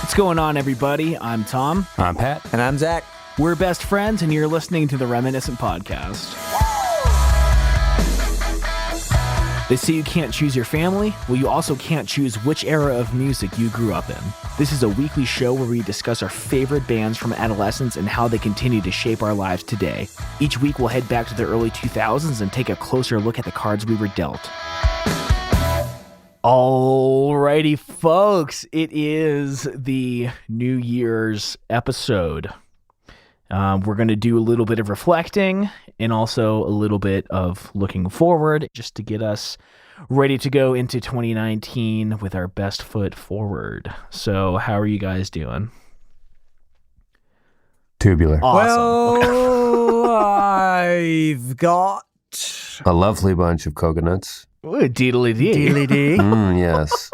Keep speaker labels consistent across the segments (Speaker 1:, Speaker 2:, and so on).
Speaker 1: What's going on, everybody? I'm Tom.
Speaker 2: I'm Pat.
Speaker 3: And I'm Zach.
Speaker 1: We're best friends, and you're listening to the Reminiscent Podcast. They say you can't choose your family. Well, you also can't choose which era of music you grew up in. This is a weekly show where we discuss our favorite bands from adolescence and how they continue to shape our lives today. Each week, we'll head back to the early 2000s and take a closer look at the cards we were dealt. Alrighty, folks, it is the New Year's episode. We're going to do a little bit of reflecting and also a little bit of looking forward just to get us ready to go into 2019 with our best foot forward. So how are you guys doing?
Speaker 2: Tubular.
Speaker 1: Awesome.
Speaker 3: Well, I've got
Speaker 2: A lovely bunch of coconuts.
Speaker 1: Ooh, deedly-dee.
Speaker 3: Deedly-dee.
Speaker 2: Yes.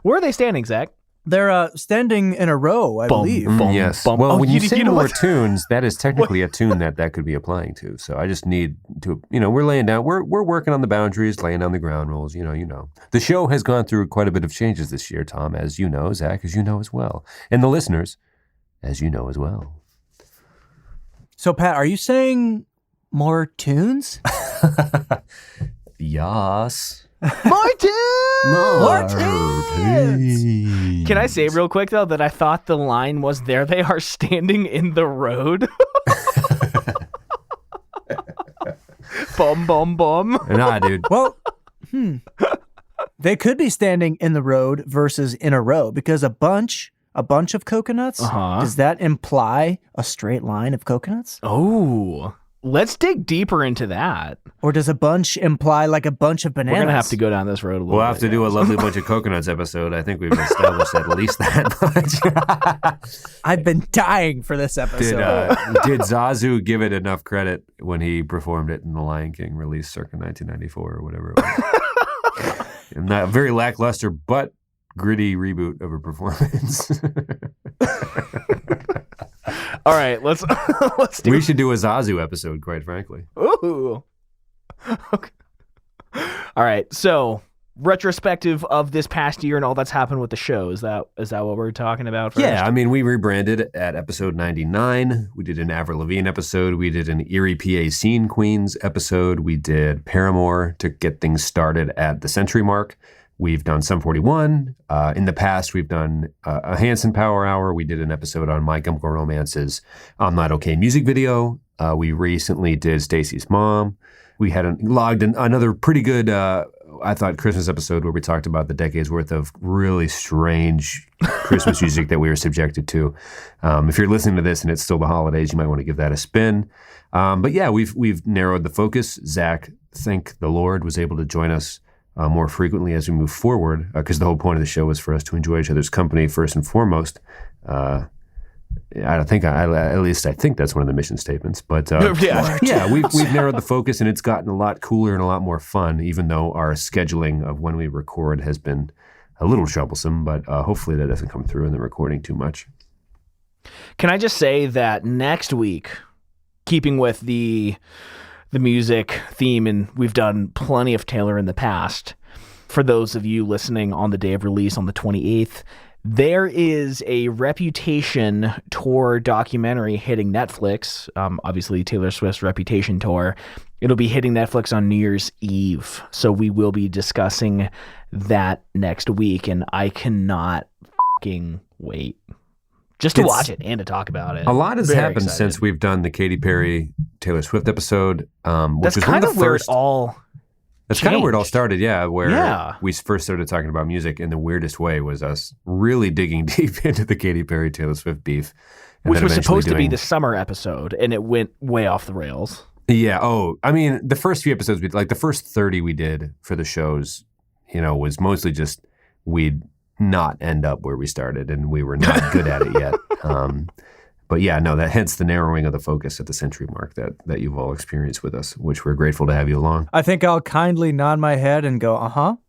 Speaker 1: Where are they standing, Zach?
Speaker 3: They're standing in a row, I believe.
Speaker 2: Yes.
Speaker 1: bum.
Speaker 2: Well,
Speaker 1: Oh,
Speaker 2: when you
Speaker 1: you
Speaker 2: say
Speaker 1: know
Speaker 2: more
Speaker 1: what?
Speaker 2: tunes, that is technically a tune that could be applying to. So I just need to, we're laying down, we're working on the boundaries, laying down the ground rules, you know. The show has gone through quite a bit of changes this year, Tom, as you know, Zach, as you know as well. And the listeners, as you know as well.
Speaker 3: So, Pat, are you saying more tunes?
Speaker 2: Yes.
Speaker 1: More tunes!
Speaker 3: More tunes!
Speaker 1: Can I say real quick, though, that I thought the line was, there they are standing in the road? Bum, bum, bum.
Speaker 2: Nah, dude.
Speaker 3: Well, they could be standing in the road versus in a row because a bunch of coconuts, does that imply a straight line of coconuts?
Speaker 1: Oh, let's dig deeper into that.
Speaker 3: Or does a bunch imply like a bunch of bananas?
Speaker 1: We're going to have to go down this road a little
Speaker 2: We'll
Speaker 1: bit.
Speaker 2: have to do a lovely bunch of coconuts episode. I think we've established at least that much.
Speaker 3: I've been dying for this episode.
Speaker 2: Did Zazu give it enough credit when he performed it in The Lion King, released circa 1994 or whatever it was? And that very lackluster but gritty reboot of a performance.
Speaker 1: All right, let's do
Speaker 2: We should do a Zazu episode, quite frankly.
Speaker 1: Ooh. Okay. All right, so retrospective of this past year and all that's happened with the show. Is that what we're talking about first?
Speaker 2: Yeah, I mean, we rebranded at episode 99. We did an Avril Lavigne episode. We did an Erie PA Scene Queens episode. We did Paramore to get things started at the century mark. We've done Sum 41. In the past, we've done a Hanson Power Hour. We did an episode on My Chemical Romance's I'm Not Okay music video. We recently did Stacy's Mom. We had logged another pretty good, I thought, Christmas episode where we talked about the decade's worth of really strange Christmas music that we were subjected to. If you're listening to this and it's still the holidays, you might want to give that a spin. But yeah, we've narrowed the focus. Zach, thank the Lord, was able to join us more frequently as we move forward, because the whole point of the show was for us to enjoy each other's company first and foremost. I think that's one of the mission statements. But we've narrowed the focus, and it's gotten a lot cooler and a lot more fun, even though our scheduling of when we record has been a little troublesome. But hopefully that doesn't come through in the recording too much.
Speaker 1: Can I just say that next week, keeping with the music theme, and we've done plenty of Taylor in the past, for those of you listening on the day of release on the 28th, there is a Reputation tour documentary hitting Netflix. Obviously, Taylor Swift's Reputation tour. It'll be hitting Netflix on New Year's Eve. So we will be discussing that next week, and I cannot fucking wait. Just to watch it and to talk about it.
Speaker 2: A lot has
Speaker 1: Very
Speaker 2: happened
Speaker 1: excited.
Speaker 2: since we've done the Katy Perry Taylor Swift episode, which
Speaker 1: That's
Speaker 2: was
Speaker 1: kind
Speaker 2: one of
Speaker 1: of
Speaker 2: the
Speaker 1: where
Speaker 2: first.
Speaker 1: it all
Speaker 2: That's kind of where it all
Speaker 1: changed.
Speaker 2: started, yeah. Where
Speaker 1: Yeah.
Speaker 2: we first started talking about music in the weirdest way was us really digging deep into the Katy Perry Taylor Swift beef, and
Speaker 1: which
Speaker 2: then
Speaker 1: was
Speaker 2: eventually
Speaker 1: supposed to be
Speaker 2: doing-
Speaker 1: the summer episode, and it went way off the rails.
Speaker 2: Yeah. Oh, I mean, the first few episodes, like the first 30 we did for the shows, was mostly just we'd not end up where we started, and we were not good at it yet. But yeah, no, that hence the narrowing of the focus at the century mark that you've all experienced with us, which we're grateful to have you along.
Speaker 3: I think I'll kindly nod my head and go,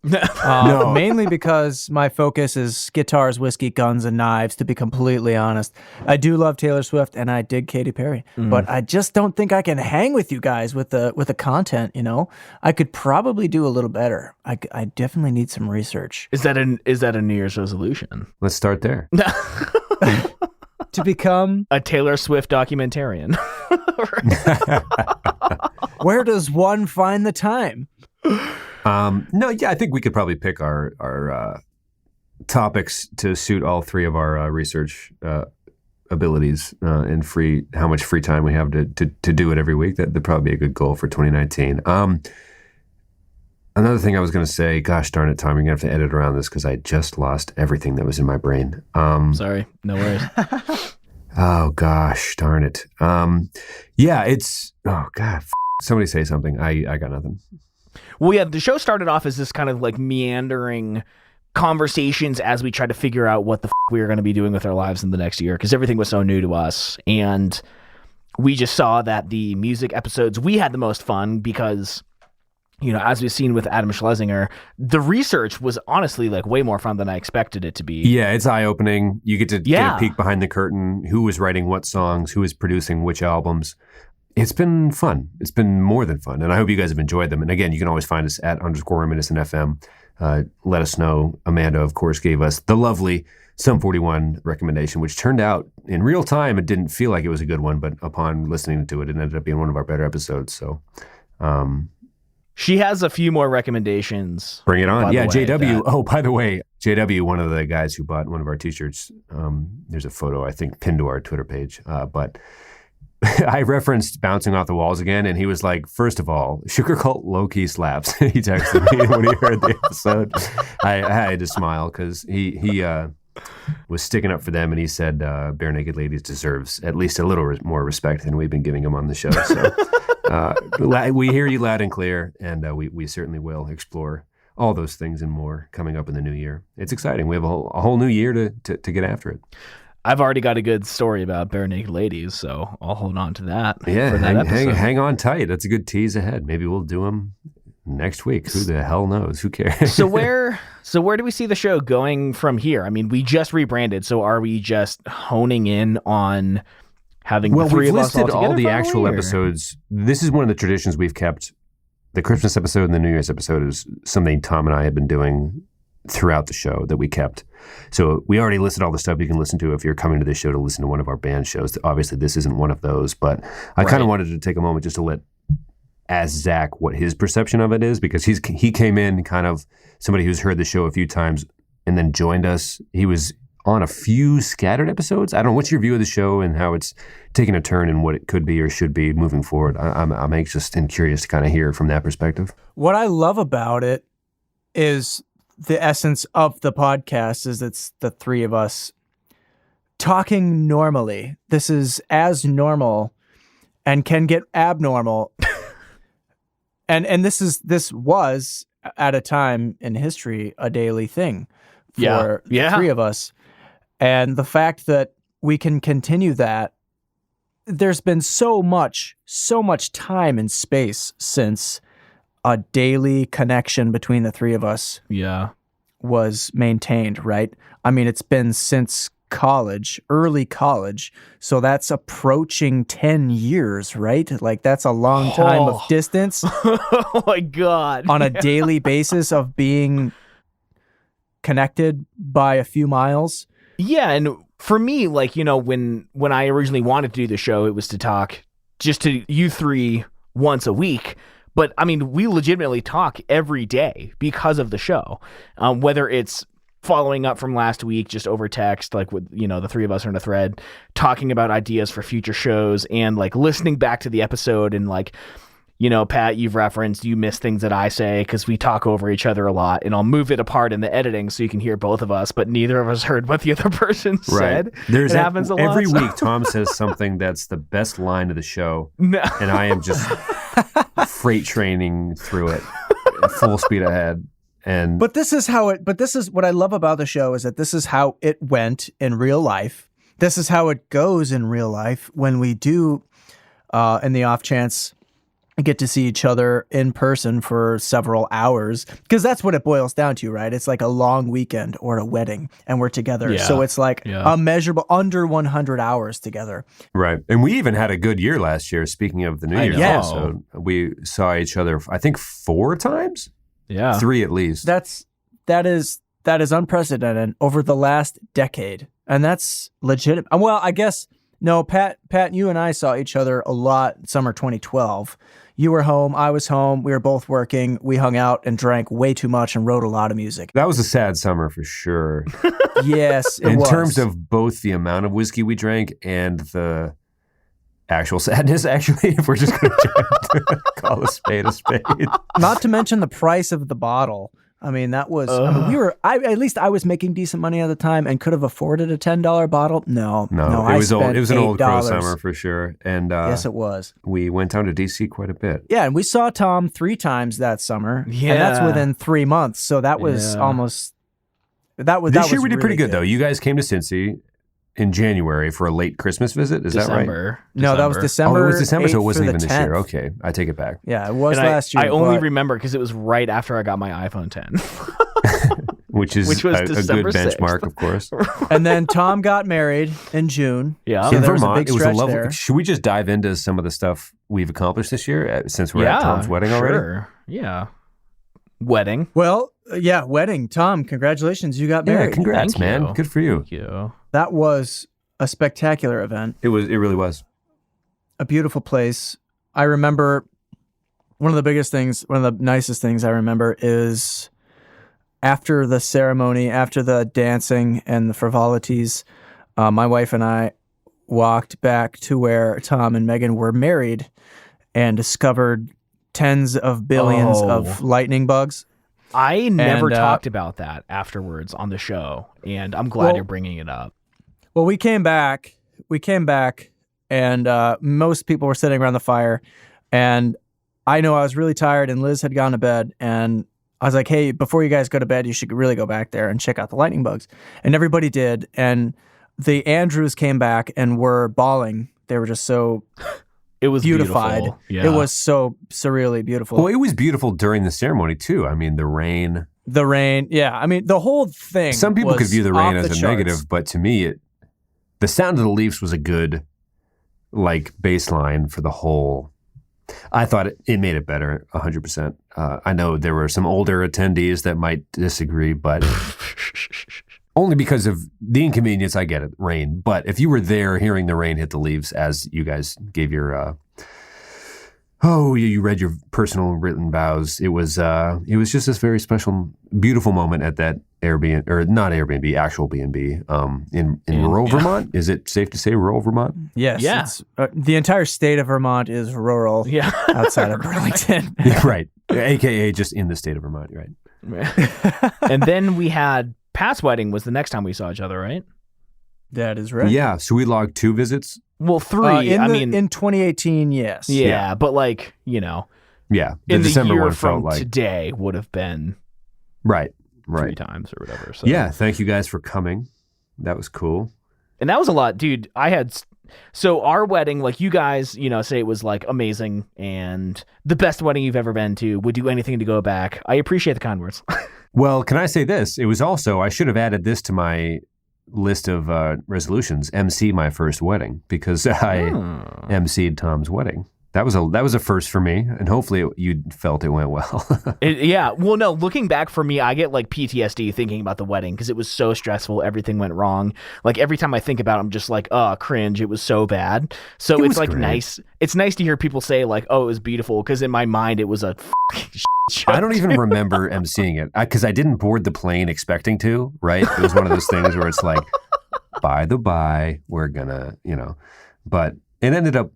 Speaker 3: no. Mainly because my focus is guitars, whiskey, guns, and knives, to be completely honest. I do love Taylor Swift, and I dig Katy Perry, but I just don't think I can hang with you guys with the content, you know? I could probably do a little better. I definitely need some research.
Speaker 1: Is that a New Year's resolution?
Speaker 2: Let's start there.
Speaker 3: To become
Speaker 1: a Taylor Swift documentarian.
Speaker 3: Where does one find the time?
Speaker 2: No, yeah, I think we could probably pick our topics to suit all three of our research abilities and how much free time we have to do it every week. That'd probably be a good goal for 2019. Another thing I was going to say, gosh darn it, Tom, you're going to have to edit around this because I just lost everything that was in my brain.
Speaker 1: Sorry, no worries.
Speaker 2: Oh, gosh darn it. Yeah, it's, oh, God, somebody say something. I got nothing.
Speaker 1: Well, yeah, the show started off as this kind of like meandering conversations as we tried to figure out what the we were going to be doing with our lives in the next year, because everything was so new to us. And we just saw that the music episodes, we had the most fun because, you know, as we've seen with Adam Schlesinger, the research was honestly like way more fun than I expected it to be.
Speaker 2: Yeah, it's eye-opening. You get to get a peek behind the curtain, who was writing what songs, who was producing which albums. It's been fun. It's been more than fun. And I hope you guys have enjoyed them. And again, you can always find us at _Reminiscent FM. Let us know. Amanda, of course, gave us the lovely Sum 41 recommendation, which turned out in real time, it didn't feel like it was a good one, but upon listening to it, it ended up being one of our better episodes. So,
Speaker 1: she has a few more recommendations.
Speaker 2: Bring it on. Yeah, JW. Oh, by the way, JW, one of the guys who bought one of our t-shirts, there's a photo, I think, pinned to our Twitter page. But I referenced Bouncing Off the Walls again, and he was like, first of all, Sugar Cult low-key slaps. He texted me when he heard the episode. I had to smile because he was sticking up for them, and he said Bare Naked Ladies deserves at least a little more respect than we've been giving him on the show. So we hear you loud and clear, and we certainly will explore all those things and more coming up in the new year. It's exciting. We have a whole new year to get after it.
Speaker 1: I've already got a good story about Bare Naked Ladies, so I'll hold on to that.
Speaker 2: Yeah,
Speaker 1: for that episode.
Speaker 2: Hang on tight. That's a good tease ahead. Maybe we'll do them next week. Who the hell knows? Who cares?
Speaker 1: So where do we see the show going from here? I mean, we just rebranded, so are we just honing in on having the three of us all together?
Speaker 2: Well, we've listed all the actual episodes. This is one of the traditions we've kept. The Christmas episode and the New Year's episode is something Tom and I have been doing throughout the show that we kept. So we already listed all the stuff you can listen to if you're coming to this show to listen to one of our band shows. Obviously, this isn't one of those, but I kind of wanted to take a moment just to ask Zach what his perception of it is, because he came in kind of somebody who's heard the show a few times and then joined us. He was on a few scattered episodes. I don't know. What's your view of the show and how it's taken a turn and what it could be or should be moving forward? I'm anxious and curious to kind of hear from that perspective.
Speaker 3: What I love about it is the essence of the podcast is it's the three of us talking normally. This is as normal and can get abnormal. and this was at a time in history a daily thing for the three of us. And the fact that we can continue that, there's been so much time and space since a daily connection between the three of us was maintained, right? I mean, it's been since college, early college, so that's approaching 10 years, right? Like, that's a long time of distance.
Speaker 1: Oh my God.
Speaker 3: On a daily basis of being connected by a few miles.
Speaker 1: Yeah, and for me, like, you know, when I originally wanted to do the show, it was to talk just to you three once a week. But, I mean, we legitimately talk every day because of the show, whether it's following up from last week just over text, like with, you know, the three of us are in a thread, talking about ideas for future shows and, like, listening back to the episode and, like, you know, Pat, you've referenced you miss things that I say because we talk over each other a lot, and I'll move it apart in the editing so you can hear both of us, but neither of us heard what the other person said.
Speaker 2: It
Speaker 1: happens a lot.
Speaker 2: Every week, Tom says something that's the best line of the show, and I am just freight training through it at full speed ahead.
Speaker 3: But this is what I love about the show is that this is how it went in real life. this is how it goes in real life when we do, in the off chance, get to see each other in person for several hours, because that's what it boils down to, right? It's like a long weekend or a wedding, and we're together.
Speaker 1: Yeah.
Speaker 3: So it's like a measurable under 100 hours together.
Speaker 2: Right. And we even had a good year last year. Speaking of the New Year's episode, we saw each other, I think 4 times? Yeah. 3 at least.
Speaker 3: That is unprecedented over the last decade. And that's legitimate. Well, I guess, no, Pat, you and I saw each other a lot summer 2012. You were home, I was home, we were both working, we hung out and drank way too much and wrote a lot of music.
Speaker 2: That was a sad summer for sure.
Speaker 3: Yes, it
Speaker 2: was. In
Speaker 3: was.
Speaker 2: terms of both the amount of whiskey we drank and the actual sadness, actually, if we're just going to call a spade a spade.
Speaker 3: Not to mention the price of the bottle. I mean, that was, at least I was making decent money at the time and could have afforded a $10 bottle. No,
Speaker 2: it was an old crow summer for sure. And
Speaker 3: yes, it was.
Speaker 2: We went down to DC quite a bit.
Speaker 3: Yeah, and we saw Tom 3 times that summer. Yeah. And that's within 3 months. So that was almost,
Speaker 2: This year we did pretty good, though. You guys came to Cincy in January for a late Christmas visit. Is that right?
Speaker 3: No, that was December.
Speaker 2: Oh, it was December, so it wasn't even this
Speaker 3: 10th.
Speaker 2: year. Okay, I take it back.
Speaker 3: Yeah, it was last year.
Speaker 1: I only remember because it was right after I got my iPhone 10.
Speaker 2: Which was a good
Speaker 1: 6th.
Speaker 2: benchmark, of course.
Speaker 3: And then Tom got married in June.
Speaker 1: Yeah.
Speaker 3: So
Speaker 2: in
Speaker 3: there
Speaker 2: Vermont,
Speaker 3: was a big stretch there.
Speaker 2: Should we just dive into some of the stuff we've accomplished this year since we're at Tom's wedding already?
Speaker 1: Sure. Yeah. Wedding.
Speaker 3: Well, wedding. Tom, congratulations. You got married.
Speaker 2: Yeah, congrats, man. Good for you.
Speaker 1: Thank you.
Speaker 3: That was a spectacular event.
Speaker 2: It really was.
Speaker 3: A beautiful place. I remember one of the nicest things I remember is after the ceremony, after the dancing and the frivolities, my wife and I walked back to where Tom and Megan were married and discovered tens of billions of lightning bugs.
Speaker 1: I never talked about that afterwards on the show, and I'm glad you're bringing it up.
Speaker 3: Well, we came back, and most people were sitting around the fire, and I know I was really tired, and Liz had gone to bed, and I was like, hey, before you guys go to bed, you should really go back there and check out the lightning bugs. And everybody did, and the Andrews came back and were bawling. They were just so...
Speaker 1: It was
Speaker 3: beautified.
Speaker 1: Beautiful. Yeah.
Speaker 3: It was so surreally beautiful.
Speaker 2: Well, it was beautiful during the ceremony, too. I mean, the rain.
Speaker 3: Yeah. I mean, the whole thing.
Speaker 2: Some people could view the rain as a
Speaker 3: charts.
Speaker 2: negative, but to me, the sound of the leaves was a good, baseline for the whole. I thought it made it better, 100%. I know there were some older attendees that might disagree, but only because of the inconvenience. I get it, rain. But if you were there hearing the rain hit the leaves as you guys gave your, you read your personal written vows, it was just this very special, beautiful moment at that Airbnb, or not Airbnb, actual B&B in rural Vermont. Is it safe to say rural Vermont?
Speaker 3: Yes.
Speaker 1: Yeah.
Speaker 3: The entire state of Vermont is rural.
Speaker 1: Yeah.
Speaker 3: Outside of Burlington.
Speaker 2: Yeah, right. AKA just in the state of Vermont, right?
Speaker 1: And then we had Pat's wedding was the next time we saw each other, right?
Speaker 3: That is right.
Speaker 2: Yeah. So we logged 2 visits.
Speaker 1: Well, 3.
Speaker 3: In 2018, yes.
Speaker 1: Yeah, but
Speaker 2: Yeah. The
Speaker 1: in
Speaker 2: December
Speaker 1: the year
Speaker 2: one
Speaker 1: from
Speaker 2: felt like
Speaker 1: today would have been
Speaker 2: right
Speaker 1: 3 times or whatever. So.
Speaker 2: Yeah. Thank you guys for coming. That was cool.
Speaker 1: And that was a lot, dude. So our wedding, you guys, say it was amazing and the best wedding you've ever been to, would do anything to go back. I appreciate the kind words.
Speaker 2: Well, can I say this? It was also, I should have added this to my list of resolutions, MC my first wedding, because I MC'd Tom's wedding. That was a first for me, and hopefully you felt it went well.
Speaker 1: Yeah. Well, no, looking back for me, I get PTSD thinking about the wedding because it was so stressful. Everything went wrong. Every time I think about it, I'm just cringe. It was so bad. So it's
Speaker 2: great.
Speaker 1: nice. It's nice to hear people say it was beautiful, because in my mind, it was a show.
Speaker 2: I don't even remember emceeing it because I didn't board the plane expecting to, right? It was one of those things where it's by the by, we're gonna, but it ended up,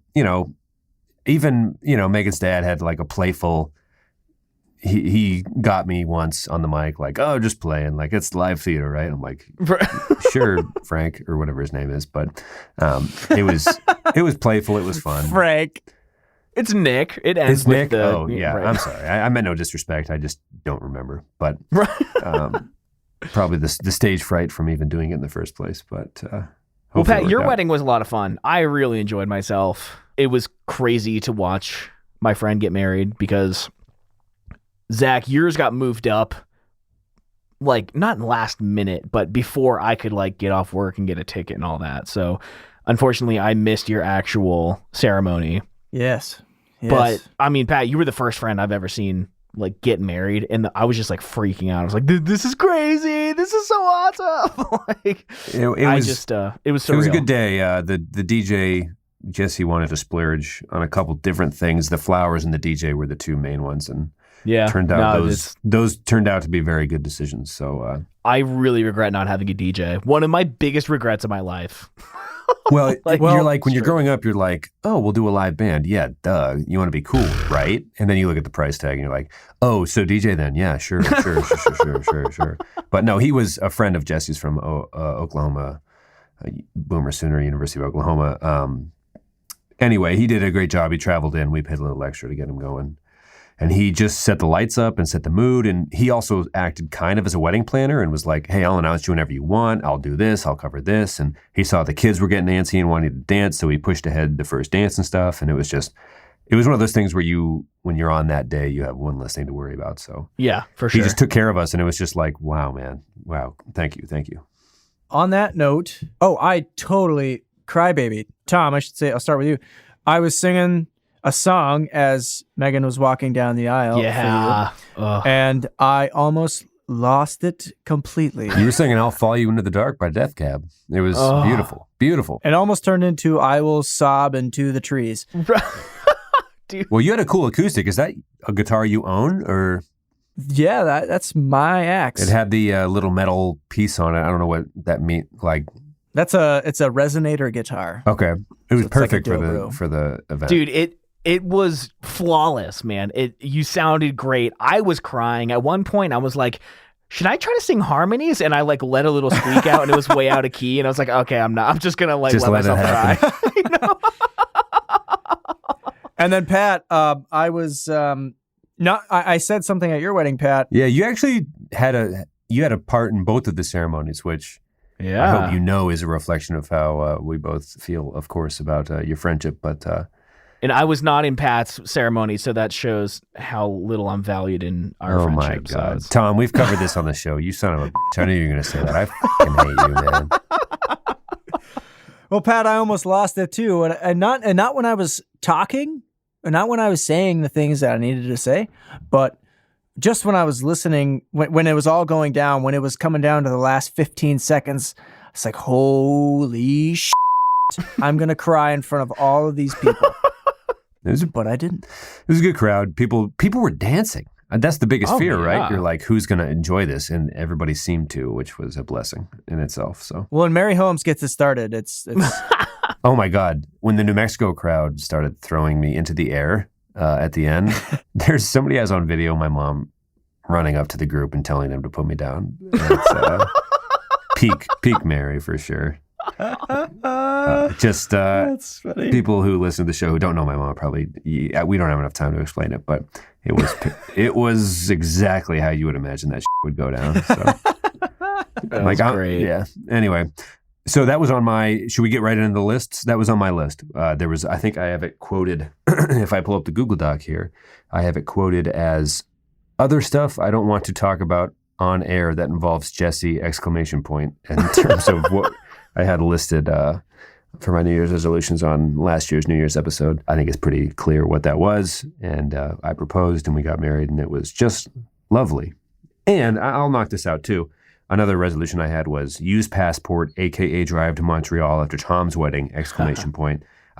Speaker 2: even, Megan's dad had a playful, he got me once on the mic, just playing, it's live theater, right? I'm like, sure, Frank, or whatever his name is. But it was playful. It was fun.
Speaker 3: Frank.
Speaker 1: It's Nick. It ends with
Speaker 2: Nick?
Speaker 1: the...
Speaker 2: Oh, yeah. Right. I'm sorry. I meant no disrespect. I just don't remember. But probably the stage fright from even doing it in the first place. But
Speaker 1: Well,
Speaker 2: Hopefully
Speaker 1: Pat,
Speaker 2: it
Speaker 1: your
Speaker 2: worked out.
Speaker 1: wedding was a lot of fun. I really enjoyed myself. It was crazy to watch my friend get married because, Zach, yours got moved up, like, not in the last minute, but before I could, like, get off work and get a ticket and all that. So, unfortunately, I missed your actual ceremony.
Speaker 3: Yes.
Speaker 1: But, I mean, Pat, you were the first friend I've ever seen, like, get married, and I was just, like, freaking out. I was like, this is crazy. This is so awesome. Like,
Speaker 2: It was
Speaker 1: it was surreal.
Speaker 2: It was a good day. The DJ, Jesse, wanted to splurge on a couple different things. The flowers and the DJ were the two main ones, and turned out those turned out to be very good decisions. So
Speaker 1: I really regret not having a DJ. One of my biggest regrets of my life.
Speaker 2: Well, you're like, when
Speaker 1: sure.
Speaker 2: you're growing up, you're like, oh, we'll do a live band. Yeah, duh. You want to be cool, right? And then you look at the price tag and you're like, oh, so DJ then? Yeah, sure. But no, he was a friend of Jesse's from Oklahoma, Boomer Sooner, University of Oklahoma. Anyway, he did a great job. He traveled in. We paid a little extra to get him going. And he just set the lights up and set the mood. And he also acted kind of as a wedding planner and was like, hey, I'll announce you whenever you want. I'll do this. I'll cover this. And he saw the kids were getting antsy and wanting to dance. So he pushed ahead the first dance and stuff. And it was one of those things where when you're on that day, you have one less thing to worry about. So
Speaker 1: yeah, for sure.
Speaker 2: He just took care of us. And it was just like, wow, man. Wow. Thank you.
Speaker 3: On that note, I totally crybaby. Tom, I should say, I'll start with you. I was singing a song as Megan was walking down the aisle.
Speaker 1: Yeah.
Speaker 3: And I almost lost it completely.
Speaker 2: You were singing I'll Follow You Into the Dark by Death Cab. It was beautiful. Beautiful.
Speaker 3: It almost turned into I Will Sob Into the Trees.
Speaker 1: Dude.
Speaker 2: Well, you had a cool acoustic. Is that a guitar you own, or?
Speaker 3: Yeah, that's my axe.
Speaker 2: It had the little metal piece on it. I don't know what that means. Like,
Speaker 3: it's a resonator guitar.
Speaker 2: Okay, it was perfect
Speaker 3: like a
Speaker 2: for the event.
Speaker 1: Dude, it was flawless, man. You sounded great. I was crying at one point. I was like, should I try to sing harmonies? And I like let a little squeak out, and it was way out of key. And I was like, okay, I'm not. I'm just gonna like let myself cry. You know?
Speaker 3: And then Pat, I was I said something at your wedding, Pat.
Speaker 2: Yeah, you actually had a part in both of the ceremonies, which I hope you know is a reflection of how we both feel, of course, about your friendship. But
Speaker 1: and I was not in Pat's ceremony, so that shows how little I'm valued in our friendship.
Speaker 2: Oh my God,
Speaker 1: so
Speaker 2: Tom, we've covered this on the show. You son of a bitch. I knew you were going to say that. I fucking hate you, man.
Speaker 3: Well, Pat, I almost lost it too, and not when I was talking. Not when I was saying the things that I needed to say, but just when I was listening, when it was all going down, when it was coming down to the last 15 seconds, it's like, holy shit, I'm going to cry in front of all of these people. But I didn't.
Speaker 2: It was a good crowd. People were dancing. That's the biggest fear, right? You're like, who's going to enjoy this? And everybody seemed to, which was a blessing in itself. So,
Speaker 3: well, when Mary Holmes gets it started, it's
Speaker 2: oh my God. When the New Mexico crowd started throwing me into the air at the end, there's somebody has on video my mom running up to the group and telling them to put me down. It's, peak Mary for sure.
Speaker 3: That's funny.
Speaker 2: People who listen to the show who don't know my mom probably, we don't have enough time to explain it, but it was exactly how you would imagine that would go down. So.
Speaker 1: That was great.
Speaker 2: Yeah. Anyway. So that was on my, should we get right into the lists? That was on my list. I think I have it quoted, if I pull up the Google Doc here, I have it quoted as other stuff I don't want to talk about on air that involves Jesse, ! In terms of what I had listed for my New Year's resolutions on last year's New Year's episode. I think it's pretty clear what that was. And I proposed and we got married and it was just lovely. And I'll knock this out too. Another resolution I had was use passport, a.k.a. drive to Montreal after Tom's wedding, !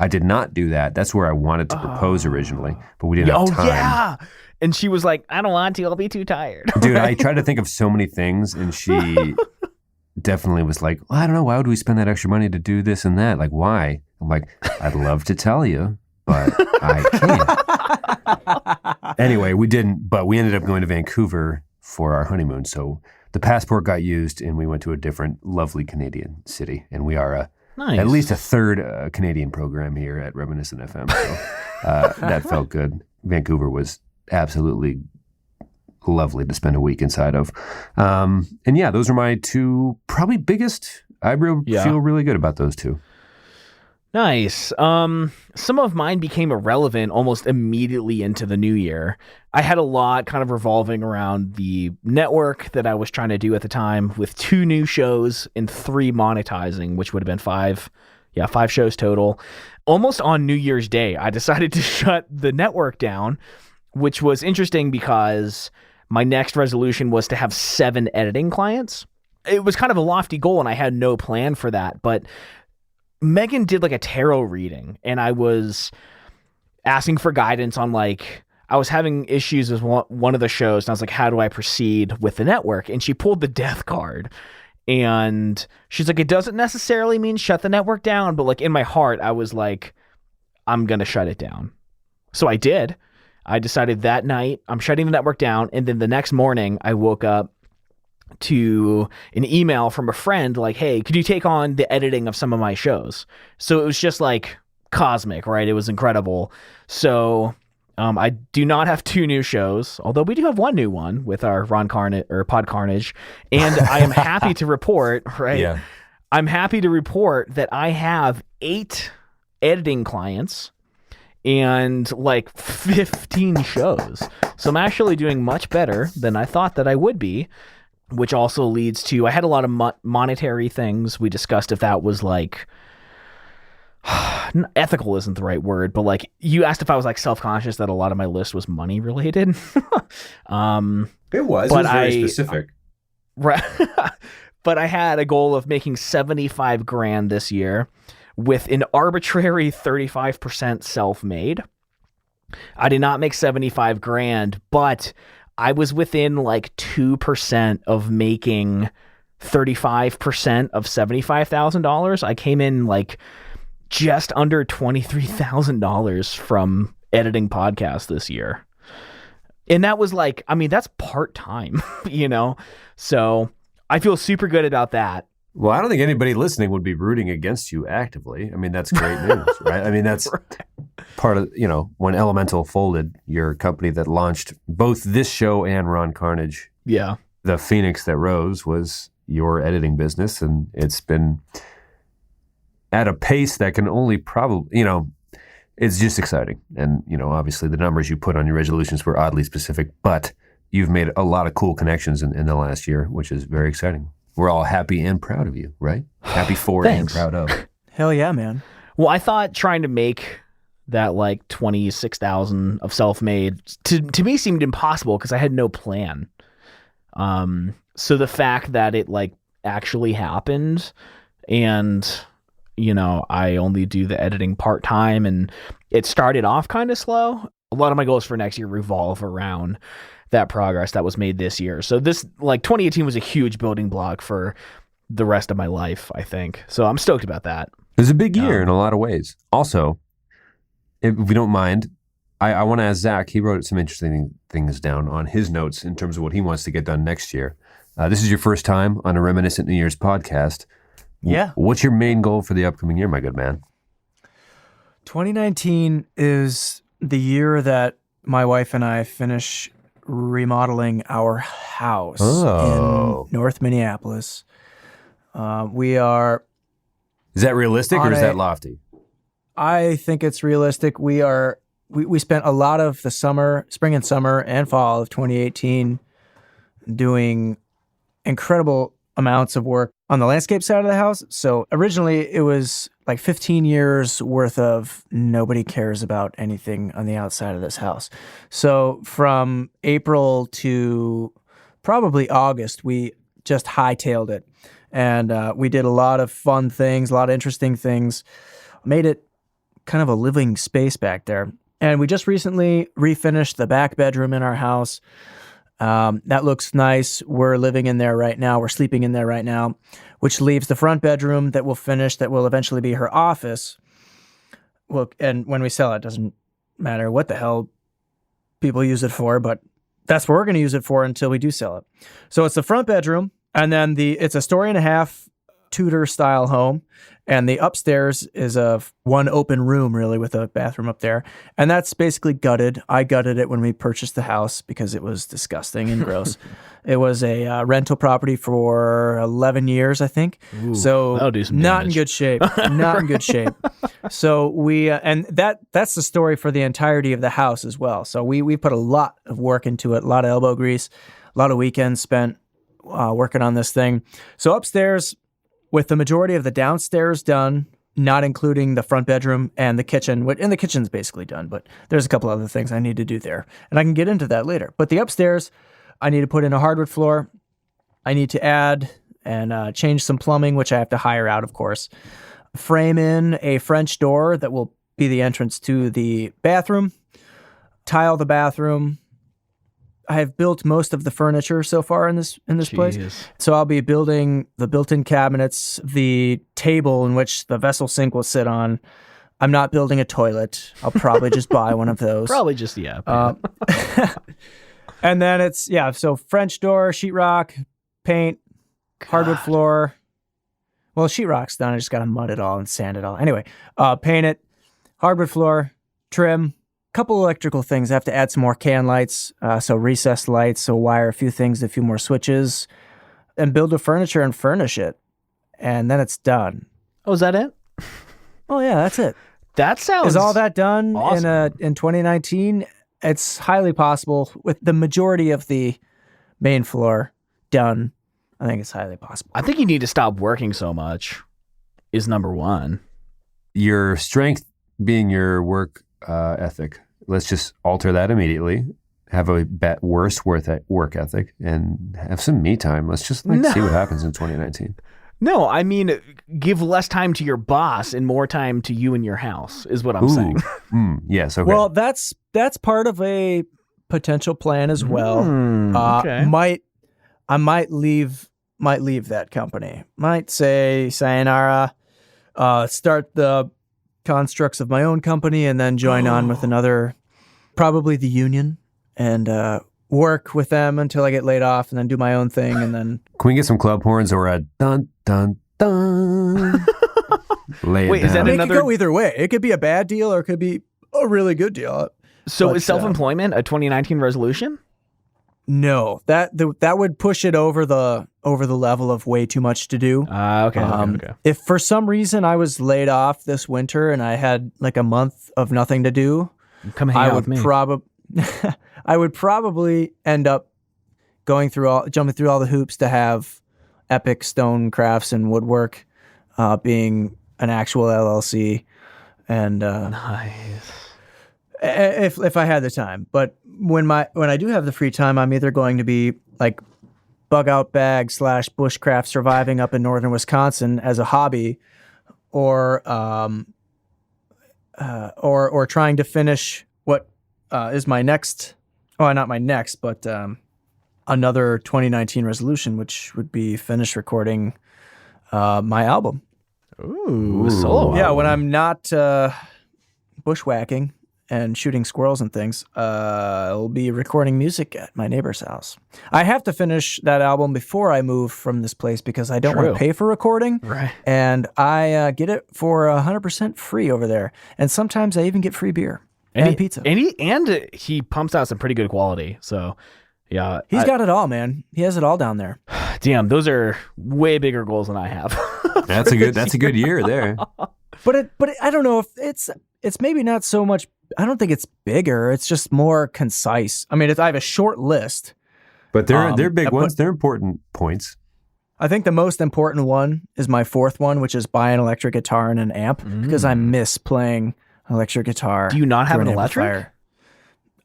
Speaker 2: I did not do that. That's where I wanted to propose originally, but we didn't have time. Oh, yeah.
Speaker 1: And she was like, I don't want to. I'll be too tired.
Speaker 2: Dude, I tried to think of so many things, and she definitely was like, well, I don't know. Why would we spend that extra money to do this and that? Like, why? I'm like, I'd love to tell you, but I can't. Anyway, we didn't, but we ended up going to Vancouver for our honeymoon, so the passport got used, and we went to a different, lovely Canadian city. And we are at least a third Canadian program here at Reminiscent FM. So that felt good. Vancouver was absolutely lovely to spend a week inside of. And yeah, those are my two probably biggest I feel really good about those two.
Speaker 1: Nice. Some of mine became irrelevant almost immediately into the new year. I had a lot kind of revolving around the network that I was trying to do at the time, with 2 new shows and 3 monetizing, which would have been 5. Yeah, 5 shows total. Almost on New Year's Day, I decided to shut the network down, which was interesting because my next resolution was to have 7 editing clients. It was kind of a lofty goal, and I had no plan for that, but Megan did like a tarot reading, and I was asking for guidance on, like, I was having issues with one of the shows, and I was like, how do I proceed with the network? And she pulled the death card, and she's like, it doesn't necessarily mean shut the network down, but like in my heart, I was like, I'm going to shut it down. So I did. I decided that night I'm shutting the network down. And then the next morning I woke up to an email from a friend like, hey, could you take on the editing of some of my shows? So it was just like cosmic, right? It was incredible. So I do not have 2 new shows, although we do have 1 new one with our Pod Carnage. And I am happy to report, right?
Speaker 2: Yeah.
Speaker 1: I'm happy to report that I have 8 editing clients and like 15 shows. So I'm actually doing much better than I thought that I would be, which also leads to, I had a lot of monetary things. We discussed if that was like, ethical isn't the right word, but like you asked if I was like self-conscious that a lot of my list was money related.
Speaker 2: It was very specific.
Speaker 1: Right. But I had a goal of making $75,000 this year with an arbitrary 35% self-made. I did not make $75,000, but I was within like 2% of making 35% of $75,000. I came in like just under $23,000 from editing podcasts this year. And that was like, I mean, that's part-time, you know? So I feel super good about that.
Speaker 2: Well, I don't think anybody listening would be rooting against you actively. I mean, that's great news, right? I mean, that's part of, you know, when Elemental folded, your company that launched both this show and Ron Carnage.
Speaker 1: Yeah.
Speaker 2: The phoenix that rose was your editing business, and it's been at a pace that can only probably, you know, it's just exciting. And, you know, obviously the numbers you put on your resolutions were oddly specific, but you've made a lot of cool connections in the last year, which is very exciting. We're all happy and proud of you, right? Happy for and proud of.
Speaker 3: Hell yeah, man.
Speaker 1: Well, I thought trying to make that like 26,000 of self-made to me seemed impossible because I had no plan. So the fact that it like actually happened, and you know, I only do the editing part-time, and it started off kind of slow. A lot of my goals for next year revolve around that progress that was made this year. So this, like 2018 was a huge building block for the rest of my life, I think. So I'm stoked about that.
Speaker 2: It was a big year in a lot of ways. Also, if we don't mind, I want to ask Zach, he wrote some interesting things down on his notes in terms of what he wants to get done next year. This is your first time on a Reminiscent New Year's podcast.
Speaker 3: Yeah.
Speaker 2: What's your main goal for the upcoming year, my good man?
Speaker 3: 2019 is the year that my wife and I finish remodeling our house in North Minneapolis. We are...
Speaker 2: Is that realistic or is that lofty?
Speaker 3: I think it's realistic. We spent a lot of the spring and summer and fall of 2018 doing incredible amounts of work on the landscape side of the house. So originally it was like 15 years worth of nobody cares about anything on the outside of this house. So from April to probably August, we just hightailed it. And we did a lot of fun things, a lot of interesting things, made it kind of a living space back there. And we just recently refinished the back bedroom in our house. That looks nice. We're living in there right now. We're sleeping in there right now, which leaves the front bedroom that we'll finish, that will eventually be her office. Well, and when we sell it, doesn't matter what the hell people use it for, but that's what we're going to use it for until we do sell it. So it's the front bedroom, and then it's a story and a half Tudor style home. And the upstairs is a one open room, really, with a bathroom up there. And that's basically gutted. I gutted it when we purchased the house because it was disgusting and gross. It was a rental property for 11 years, I think.
Speaker 1: Ooh,
Speaker 3: so
Speaker 1: that'll do some
Speaker 3: not
Speaker 1: damage.
Speaker 3: in good shape. Not in good shape. So we, and that's the story for the entirety of the house as well. So we put a lot of work into it, a lot of elbow grease, a lot of weekends spent working on this thing. So upstairs, with the majority of the downstairs done, not including the front bedroom and the kitchen, and the kitchen's basically done, but there's a couple other things I need to do there. And I can get into that later. But the upstairs, I need to put in a hardwood floor. I need to add and change some plumbing, which I have to hire out, of course. Frame in a French door that will be the entrance to the bathroom. Tile the bathroom. I have built most of the furniture so far in this place. So I'll be building the built-in cabinets, the table in which the vessel sink will sit on. I'm not building a toilet. I'll probably just buy one of those.
Speaker 1: Probably just, yeah.
Speaker 3: And then it's, so French door, sheetrock, paint, hardwood floor. Well, sheetrock's done. I just got to mud it all and sand it all. Anyway, paint it, hardwood floor, trim. Couple electrical things. I have to add some more can lights, so recessed lights, so wire a few things, a few more switches, and build the furniture and furnish it. And then it's done.
Speaker 1: Oh, is that it?
Speaker 3: Oh, yeah, that's it.
Speaker 1: That sounds
Speaker 3: Is all that done
Speaker 1: awesome.
Speaker 3: in 2019? It's highly possible. With the majority of the main floor done, I think it's highly possible.
Speaker 1: I think you need to stop working so much is number one.
Speaker 2: Your strength being your work ethic. Let's just alter that immediately. Have a worse work ethic and have some me time. Let's just see what happens in 2019.
Speaker 1: No, I mean, give less time to your boss and more time to you and your house is what I'm saying.
Speaker 2: Yes. Okay.
Speaker 3: Well, that's part of a potential plan as well.
Speaker 1: Okay.
Speaker 3: I might leave that company. Might say sayonara, start the constructs of my own company, and then join on with another, probably the union, and work with them until I get laid off, and then do my own thing, and then.
Speaker 2: Can we get some club horns or a dun dun dun?
Speaker 1: Wait, is that
Speaker 3: It
Speaker 1: another?
Speaker 3: could go either way. It could be a bad deal, or it could be a really good deal.
Speaker 1: So
Speaker 3: But,
Speaker 1: is self-employment a 2019 resolution?
Speaker 3: No, that would push it over the level of way too much to do.
Speaker 1: Okay.
Speaker 3: If for some reason I was laid off this winter and I had like a month of nothing to do,
Speaker 1: Come hang out with me.
Speaker 3: I would probably end up jumping through all the hoops to have Epic Stone Crafts and Woodwork being an actual LLC, and
Speaker 1: Nice.
Speaker 3: if I had the time. But when I do have the free time, I'm either going to be like bug out bag / bushcraft surviving up in northern Wisconsin as a hobby, or trying to finish what is my next, not my next, but another 2019 resolution, which would be finish recording my album.
Speaker 1: Ooh, solo.
Speaker 3: Yeah, when I'm not bushwhacking and shooting squirrels and things, I'll be recording music at my neighbor's house. I have to finish that album before I move from this place because I don't want
Speaker 1: True.
Speaker 3: to pay for recording.
Speaker 1: Right.
Speaker 3: And I get it for 100% free over there. And sometimes I even get free beer and pizza.
Speaker 1: And he pumps out some pretty good quality. So, yeah.
Speaker 3: He's got it all, man. He has it all down there.
Speaker 1: Damn, those are way bigger goals than I have.
Speaker 2: That's a good year there.
Speaker 3: But I don't know if it's maybe not so much. I don't think it's bigger. It's just more concise. I mean, I have a short list.
Speaker 2: But they're big ones. They're important points.
Speaker 3: I think the most important one is my fourth one, which is buy an electric guitar and an amp, because I miss playing electric guitar.
Speaker 1: Do you not have
Speaker 3: through
Speaker 1: an electric?
Speaker 3: amplifier.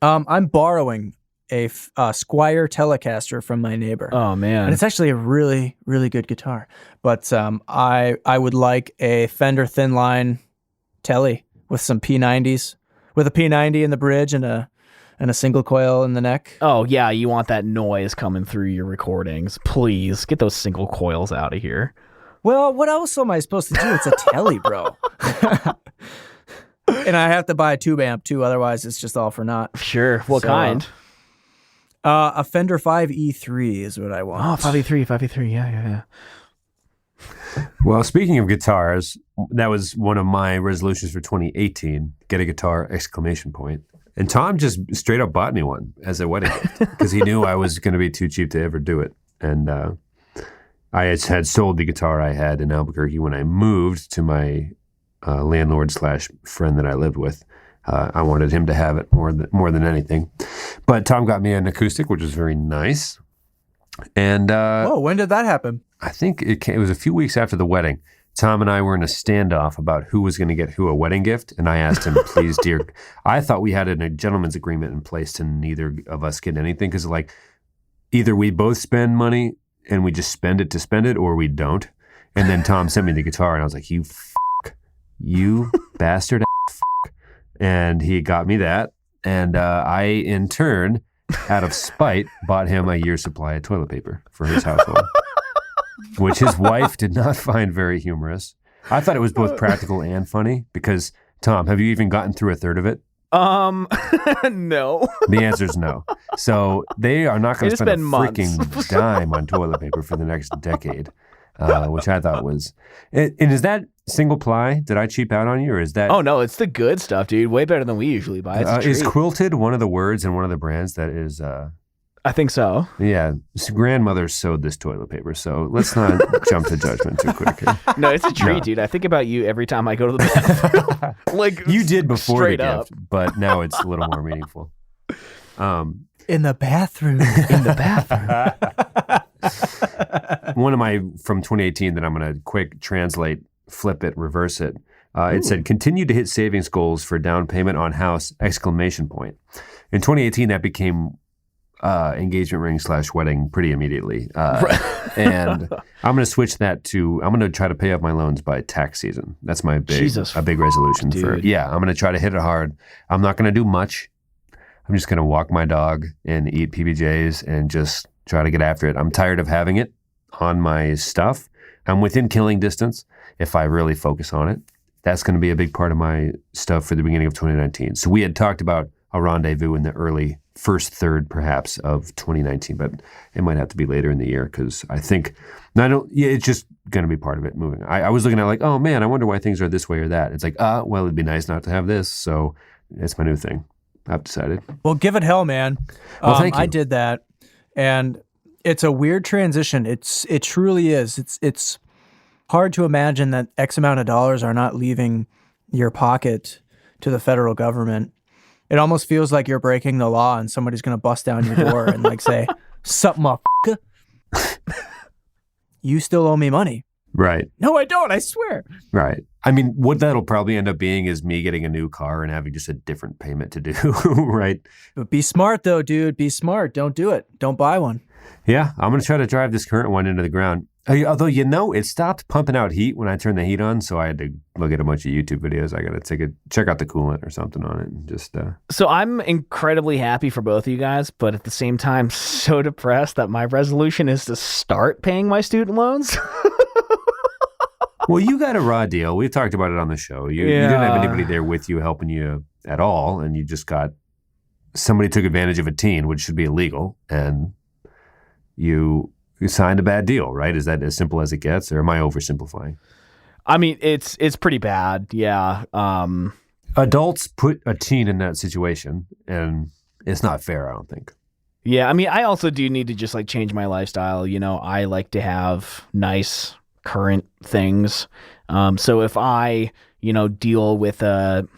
Speaker 3: I'm borrowing a Squier Telecaster from my neighbor.
Speaker 1: Oh, man.
Speaker 3: And it's actually a really, really good guitar. But I would like a Fender Thin Line Tele with some P90s, with a P90 in the bridge and a single coil in the neck.
Speaker 1: Oh, yeah, you want that noise coming through your recordings. Please, get those single coils out of here.
Speaker 3: Well, what else am I supposed to do? It's a Tele, bro. And I have to buy a tube amp, too. Otherwise, it's just all for naught.
Speaker 1: Sure. What kind?
Speaker 3: A Fender 5E3 is what I want.
Speaker 1: Oh, 5E3. Yeah.
Speaker 2: Well, speaking of guitars, that was one of my resolutions for 2018, get a guitar, exclamation point. And Tom just straight up bought me one as a wedding gift because he knew I was going to be too cheap to ever do it. And I had sold the guitar I had in Albuquerque when I moved to my landlord / friend that I lived with. I wanted him to have it more than anything. But Tom got me an acoustic, which was very nice. And
Speaker 3: Whoa, when did that happen?
Speaker 2: I think it was a few weeks after the wedding. Tom and I were in a standoff about who was going to get who a wedding gift. And I asked him, please, dear, I thought we had a gentleman's agreement in place to neither of us get anything. Because like either we both spend money and we just spend it to spend it, or we don't. And then Tom sent me the guitar and I was like, you bastard. And he got me that. And I, in turn, out of spite, bought him a year's supply of toilet paper for his household, which his wife did not find very humorous. I thought it was both practical and funny because, Tom, have you even gotten through a third of it?
Speaker 1: No.
Speaker 2: The answer is no. So they are not going to spend a
Speaker 1: months.
Speaker 2: freaking dime on toilet paper for the next decade, which I thought was... And is that single ply? Did I cheap out on you, or is that...
Speaker 1: Oh, no, it's the good stuff, dude. Way better than we usually buy. It's a treat.
Speaker 2: Is quilted one of the words and one of the brands that is...
Speaker 1: I think so.
Speaker 2: Yeah, grandmother sewed this toilet paper, so let's not jump to judgment too quick here.
Speaker 1: No, it's a treat, dude. I think about you every time I go to the bathroom. Like
Speaker 2: you did before
Speaker 1: straight
Speaker 2: the
Speaker 1: up.
Speaker 2: gift, but now it's a little more meaningful.
Speaker 3: In the bathroom.
Speaker 1: In the bathroom.
Speaker 2: One of my from 2018 that I'm going to quick translate, flip it, reverse it. It said, continue to hit savings goals for down payment on house, exclamation point. In 2018, that became engagement ring / wedding pretty immediately. And I'm going to switch that to, I'm going to try to pay off my loans by tax season. That's my big resolution for,
Speaker 1: dude.
Speaker 2: I'm going to try to hit it hard. I'm not going to do much. I'm just going to walk my dog and eat PBJs and just try to get after it. I'm tired of having it on my stuff. I'm within killing distance if I really focus on it. That's going to be a big part of my stuff for the beginning of 2019. So we had talked about a rendezvous in the early first third, perhaps, of 2019, but it might have to be later in the year because I think, it's just going to be part of it moving. I was looking at like, oh man, I wonder why things are this way or that. It's like, well, it'd be nice not to have this. So it's my new thing. I've decided.
Speaker 3: Well, give it hell, man.
Speaker 2: Well, thank you.
Speaker 3: I did that, and it's a weird transition. It truly is. It's hard to imagine that X amount of dollars are not leaving your pocket to the federal government. It almost feels like you're breaking the law and somebody's going to bust down your door and like say, "Sup, motherfucker? You still owe me money."
Speaker 2: Right.
Speaker 3: No, I don't. I swear.
Speaker 2: Right. I mean, what that'll probably end up being is me getting a new car and having just a different payment to do, right?
Speaker 3: But be smart, though, dude. Be smart. Don't do it. Don't buy one.
Speaker 2: Yeah, I'm going to try to drive this current one into the ground. Although, it stopped pumping out heat when I turned the heat on, so I had to look at a bunch of YouTube videos. I got to check out the coolant or something on it. And just.
Speaker 1: So I'm incredibly happy for both of you guys, but at the same time, so depressed that my resolution is to start paying my student loans.
Speaker 2: Well, you got a raw deal. We've talked about it on the show. You didn't have anybody there with you helping you at all, and you just got somebody took advantage of a teen, which should be illegal, and you signed a bad deal, right? Is that as simple as it gets, or am I oversimplifying?
Speaker 1: I mean, it's pretty bad, yeah.
Speaker 2: Adults put a teen in that situation, and it's not fair, I don't think.
Speaker 1: Yeah, I mean, I also do need to just like change my lifestyle. I like to have nice current things. So if I, deal with not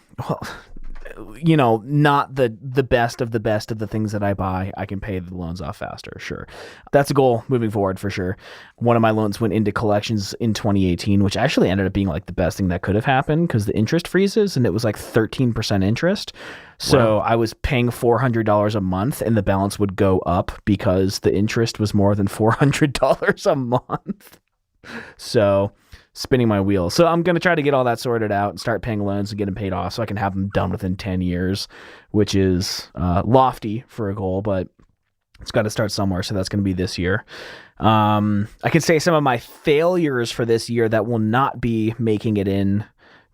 Speaker 1: the best of the things that I buy, I can pay the loans off faster. Sure. That's a goal moving forward for sure. One of my loans went into collections in 2018, which actually ended up being like the best thing that could have happened because the interest freezes and it was like 13% interest. So wow. I was paying $400 a month and the balance would go up because the interest was more than $400 a month. So spinning my wheels. So I'm going to try to get all that sorted out and start paying loans and get them paid off so I can have them done within 10 years, which is lofty for a goal, but it's got to start somewhere. So that's going to be this year. I can say some of my failures for this year that will not be making it in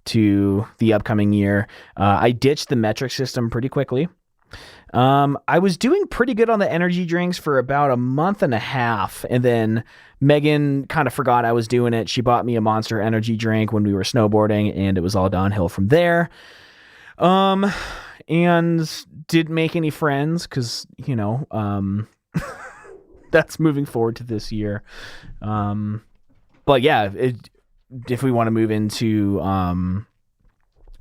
Speaker 1: to the upcoming year. I ditched the metric system pretty quickly. I was doing pretty good on the energy drinks for about a month and a half, and then Megan kind of forgot I was doing it. She bought me a Monster energy drink when we were snowboarding, and it was all downhill from there. And didn't make any friends because, that's moving forward to this year. But yeah, if we want to move into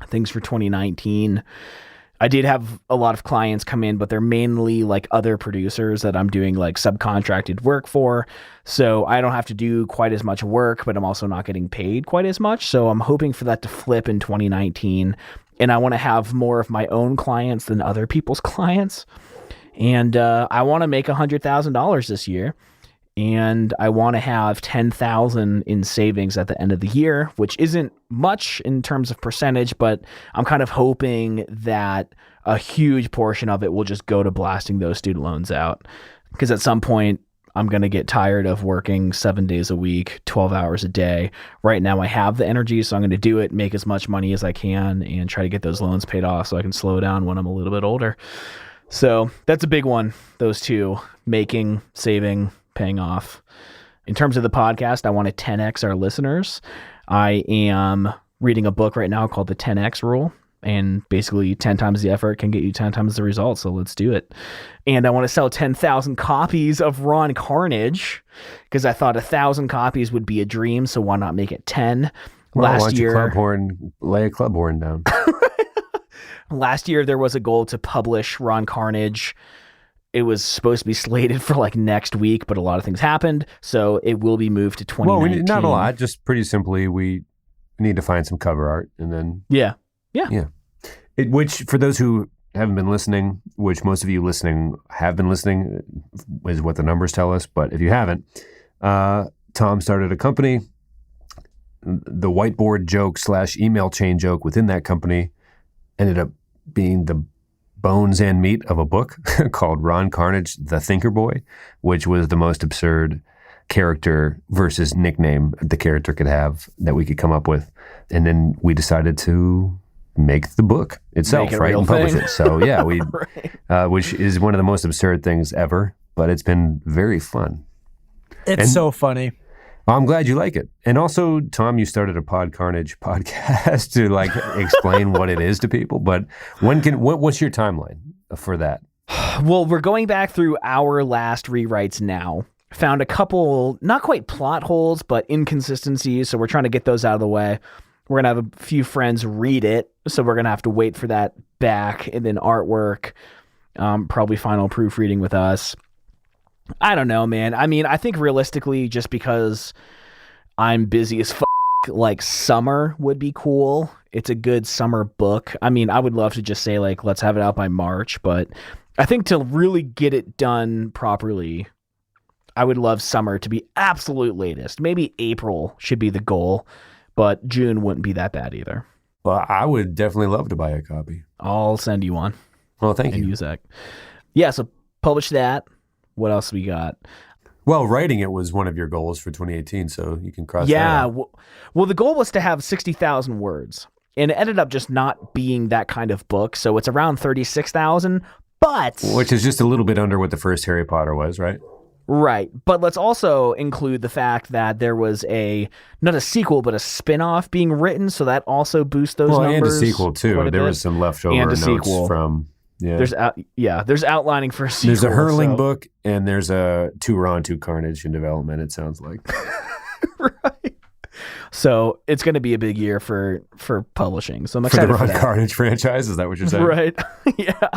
Speaker 1: things for 2019, I did have a lot of clients come in, but they're mainly like other producers that I'm doing like subcontracted work for. So I don't have to do quite as much work, but I'm also not getting paid quite as much. So I'm hoping for that to flip in 2019. And I want to have more of my own clients than other people's clients. And I want to make $100,000 this year. And I want to have 10,000 in savings at the end of the year, which isn't much in terms of percentage, but I'm kind of hoping that a huge portion of it will just go to blasting those student loans out. Because at some point, I'm going to get tired of working 7 days a week, 12 hours a day. Right now, I have the energy, so I'm going to do it, make as much money as I can, and try to get those loans paid off so I can slow down when I'm a little bit older. So that's a big one, those two, making, saving, paying off. In terms of the podcast, I want to 10x our listeners. I am reading a book right now called The 10x Rule, and basically 10 times the effort can get you 10 times the results. So let's do it. And I want to sell 10,000 copies of Ron Carnage because I thought 1,000 copies would be a dream. So why not make it 10?
Speaker 2: Well, last year, lay a club horn down.
Speaker 1: Last year, there was a goal to publish Ron Carnage. It was supposed to be slated for like next week, but a lot of things happened. So it will be moved to 2019.
Speaker 2: Well, not a lot. Just pretty simply, we need to find some cover art and then.
Speaker 1: Yeah.
Speaker 2: Which, for those who haven't been listening, which most of you listening have been listening, is what the numbers tell us. But if you haven't, Tom started a company. The whiteboard joke / email chain joke within that company ended up being the bones and meat of a book called Ron Carnage, the Thinker Boy, which was the most absurd character versus nickname the character could have that we could come up with. And then we decided to make the book itself, right? And publish it. So yeah, we, right. Which is one of the most absurd things ever, but it's been very fun.
Speaker 3: It's so funny.
Speaker 2: I'm glad you like it. And also, Tom, you started a Carnage podcast to like explain what it is to people. But what's your timeline for that?
Speaker 1: Well, we're going back through our last rewrites now. Found a couple, not quite plot holes, but inconsistencies. So we're trying to get those out of the way. We're going to have a few friends read it. So we're going to have to wait for that back, and then artwork, probably final proofreading with us. I don't know, man. I mean, I think realistically, just because I'm busy as like summer would be cool. It's a good summer book. I mean, I would love to just say like, let's have it out by March, but I think to really get it done properly, I would love summer to be absolute latest. Maybe April should be the goal, but June wouldn't be that bad either.
Speaker 2: Well, I would definitely love to buy a copy.
Speaker 1: I'll send you one.
Speaker 2: Well, thank you.
Speaker 1: Use that. Yeah, so publish that. What else we got?
Speaker 2: Well, writing it was one of your goals for 2018, so you can cross that out.
Speaker 1: Yeah, well, the goal was to have 60,000 words, and it ended up just not being that kind of book, so it's around 36,000, but...
Speaker 2: Which is just a little bit under what the first Harry Potter was, right?
Speaker 1: Right, but let's also include the fact that there was not a sequel, but a spin-off being written, so that also boosts those numbers.
Speaker 2: And a sequel, too. There was some leftover notes from... Yeah.
Speaker 1: There's outlining for a sequel.
Speaker 2: There's a hurling book, and there's a 2 Ron 2 Carnage in development, it sounds like.
Speaker 1: Right. So it's going to be a big year for publishing. So I'm excited for
Speaker 2: the Ron Carnage franchise, is that what you're saying?
Speaker 1: Right. Yeah.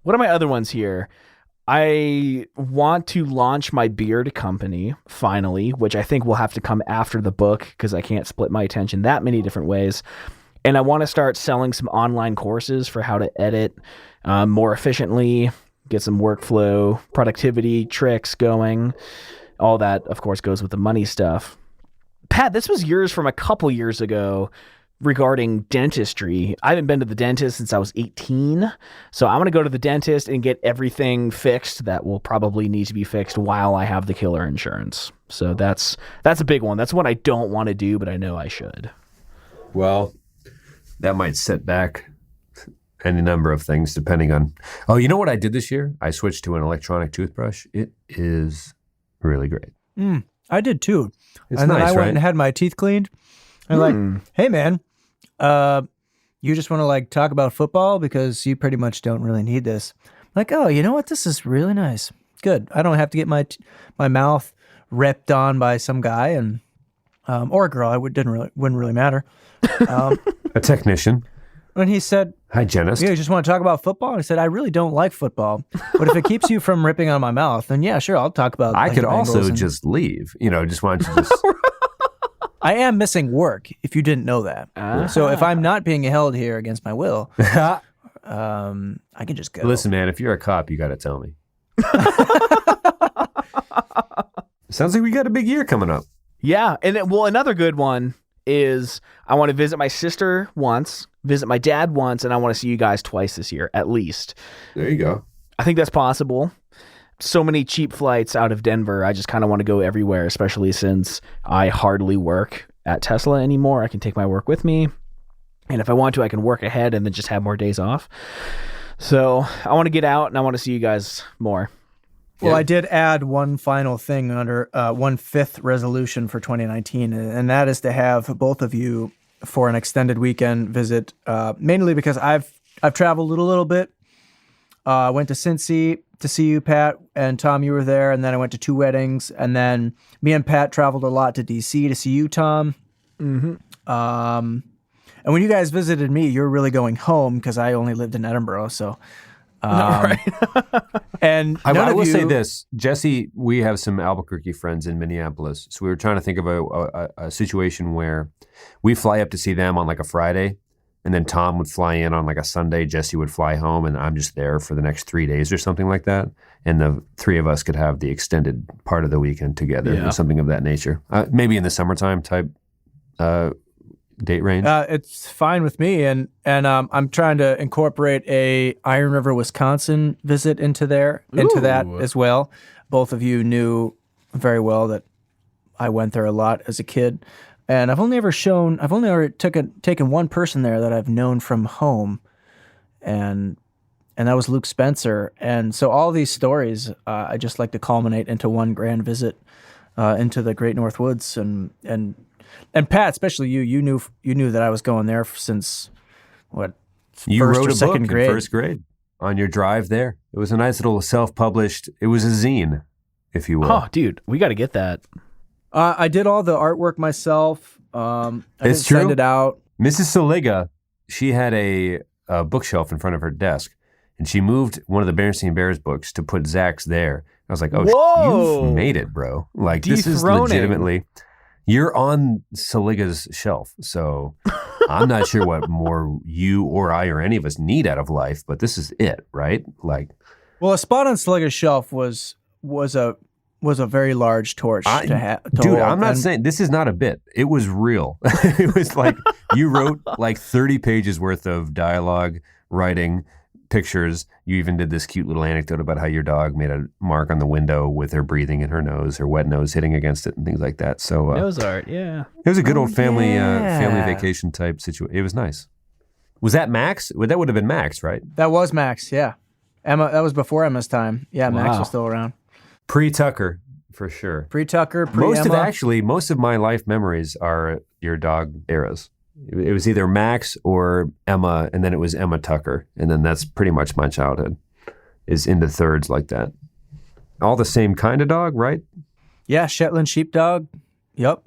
Speaker 1: What are my other ones here? I want to launch my beard company, finally, which I think will have to come after the book because I can't split my attention that many different ways. And I want to start selling some online courses for how to edit more efficiently, get some workflow, productivity tricks going. All that, of course, goes with the money stuff. Pat, this was yours from a couple years ago regarding dentistry. I haven't been to the dentist since I was 18. So I'm going to go to the dentist and get everything fixed that will probably need to be fixed while I have the killer insurance. So that's a big one. That's one I don't want to do, but I know I should.
Speaker 2: Well... that might set back any number of things depending on. Oh, you know what I did this year? I switched to an electronic toothbrush. It is really great.
Speaker 3: I did too.
Speaker 2: It's
Speaker 3: and then
Speaker 2: nice,
Speaker 3: I
Speaker 2: right?
Speaker 3: went and had my teeth cleaned. And like, hey man, you just want to like talk about football because you pretty much don't really need this. Like, oh, you know what? This is really nice. Good. I don't have to get my mouth ripped on by some guy and or a girl. Wouldn't really matter.
Speaker 2: A technician,
Speaker 3: And he said,
Speaker 2: hygienist.
Speaker 3: yeah, you just want to talk about football? And I said, I really don't like football, but if it keeps you from ripping on my mouth, then yeah, sure, I'll talk about.
Speaker 2: I
Speaker 3: like,
Speaker 2: could
Speaker 3: the Bengals
Speaker 2: also
Speaker 3: and-
Speaker 2: just leave. Just want to just.
Speaker 3: I am missing work. If you didn't know that, so if I'm not being held here against my will, I can just go.
Speaker 2: Listen, man, if you're a cop, you got to tell me. Sounds like we got a big year coming up.
Speaker 1: Yeah. And another good one is I want to visit my sister once, visit my dad once, and I want to see you guys twice this year, at least.
Speaker 2: There you go.
Speaker 1: I think that's possible. So many cheap flights out of Denver. I just kind of want to go everywhere, especially since I hardly work at Tesla anymore. I can take my work with me. And if I want to, I can work ahead and then just have more days off. So I want to get out and I want to see you guys more.
Speaker 3: Well,
Speaker 2: Yeah.
Speaker 3: I did add one final thing under 1/5 resolution for 2019, and that is to have both of you for an extended weekend visit. Mainly because I've traveled a little bit. I went to Cincy to see you, Pat, and Tom. You were there, and then I went to 2 weddings, and then me and Pat traveled a lot to DC to see you, Tom.
Speaker 1: Mm-hmm.
Speaker 3: And when you guys visited me, you were really going home because I only lived in Edinburgh, so.
Speaker 1: Right.
Speaker 3: And
Speaker 2: I will say
Speaker 3: you,
Speaker 2: this, Jesse, we have some Albuquerque friends in Minneapolis. So we were trying to think of a situation where we fly up to see them on like a Friday, and then Tom would fly in on like a Sunday, Jesse would fly home, and I'm just there for the next 3 days or something like that. And the 3 of us could have the extended part of the weekend together or something of that nature. Maybe in the summertime type date range.
Speaker 3: It's fine with me, and I'm trying to incorporate a Iron River, Wisconsin visit into that as well. Both of you knew very well that I went there a lot as a kid, and I've only ever taken one person there that I've known from home, and that was Luke Spencer. And so all these stories, I just like to culminate into one grand visit into the Great North Woods, and Pat, especially you knew that I was going there since what?
Speaker 2: You
Speaker 3: first
Speaker 2: wrote
Speaker 3: or
Speaker 2: a
Speaker 3: second
Speaker 2: book
Speaker 3: grade.
Speaker 2: in first grade on your drive there. It was a nice little self-published, it was a zine, if you will.
Speaker 1: Oh, dude, we got to get that.
Speaker 3: I did all the artwork myself. I didn't
Speaker 2: It's true.
Speaker 3: send it out.
Speaker 2: Mrs. Soliga, she had a bookshelf in front of her desk, and she moved one of the Berenstain Bears books to put Zach's there. I was like, oh,
Speaker 1: Whoa!
Speaker 2: you've made it, bro. Like, this is
Speaker 1: Dethroning.
Speaker 2: legitimately... You're on Soliga's shelf, so I'm not sure what more you or I or any of us need out of life, but this is it, right? Like,
Speaker 3: Well, a spot on Sliger's shelf was a very large torch to have.
Speaker 2: dude, I'm not saying this is not a bit. It was real. It was like you wrote like 30 pages worth of dialogue, writing, pictures. You even did this cute little anecdote about how your dog made a mark on the window with her breathing in her nose, her wet nose hitting against it, and things like that. So
Speaker 1: Nose art, yeah.
Speaker 2: it was a good old family
Speaker 3: yeah.
Speaker 2: vacation type situation. It was nice. Was that Max? Well, that would have been Max, right?
Speaker 3: That was Max, yeah. Emma, that was before Emma's time. Yeah, Max
Speaker 1: Wow.
Speaker 3: was still around.
Speaker 2: Pre-Tucker, for sure.
Speaker 3: Pre-Tucker, pre-Emma.
Speaker 2: Most of my life memories are your dog eras. It was either Max or Emma, and then it was Emma Tucker, and then that's pretty much my childhood is into thirds like that. All the same kind of dog, right?
Speaker 3: Yeah, Shetland sheepdog. Yep.